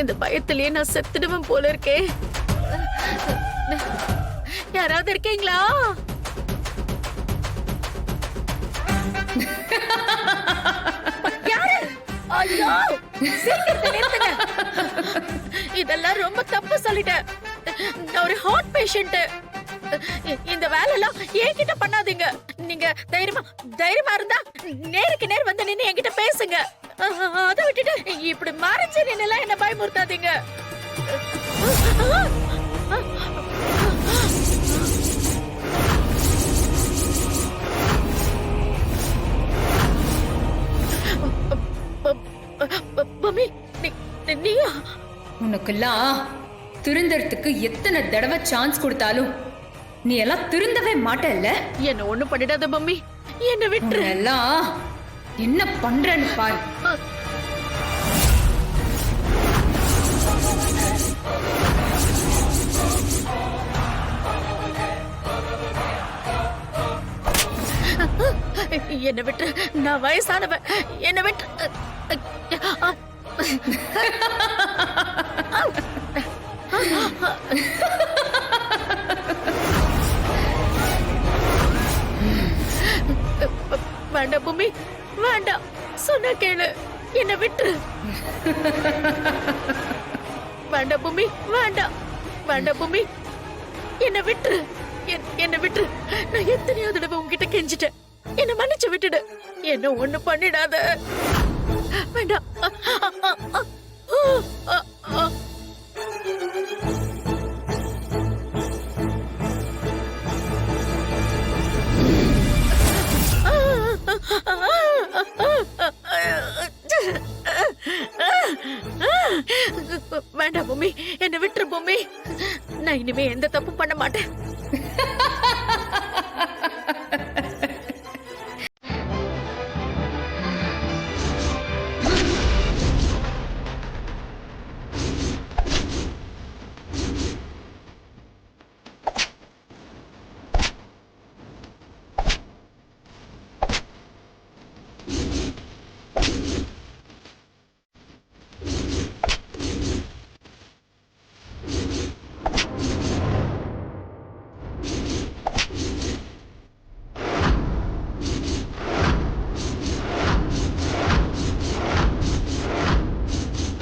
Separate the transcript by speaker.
Speaker 1: இந்த பயத்திலேயே நான் செத்துடுவேன் போல இருக்கே. யாராவது இருக்கீங்களா? யாரு? ஐயோ, சீக்கிரத்தை நிறுத்துங்க. இதெல்லாம் ரொம்ப தப்பு சொல்லிட்டேன். நான் ஒரு ஹார்ட் பேஷண்ட். இந்த வேலையெல்லாம் என்கிட்ட பண்ணாதீங்க. நீங்க தைரியமா இருந்தா நேருக்கு நேர் வந்து நின்னு என்கிட்ட பேசுங்க. அதை விட்டுட்டு இப்படி மறைச்சு நின்னெல்லாம் என்ன பயமுறுத்தாதீங்க.
Speaker 2: உனக்கெல்லாம் திருந்தறதுக்கு எத்தனை தடவை சான்ஸ் கொடுத்தாலும் நீ எல்லாம் திருந்தவே மாட்டல்ல.
Speaker 1: என்ன ஒண்ணு பண்ணிடாத மம்மி, என்ன விட்டு
Speaker 2: எல்லாம் என்ன பண்றன்னு பாரு.
Speaker 1: என்ன விட்டு, நான் வயசானவ. என்ன விட்டு. வேண்டாம் பூமி, வேண்டாம். சொன்ன கேளு, என்ன விட்டு. வேண்டாம் பூமி, வேண்டாம். வேண்டாம் பூமி, என்ன விட்டு. என்ன விட்டு. நான் எத்தனையோ தடவை உங்ககிட்ட கெஞ்சிட்டேன். என்ன மன்னிச்சு விட்டுடு. என்ன ஒண்ணு பண்ணிடாத. வேண்டாம். வேண்டாம் பூமி, என்ன விட்டுரு பூமி. நான் இனிமே எந்த தப்பும் பண்ண மாட்டேன்.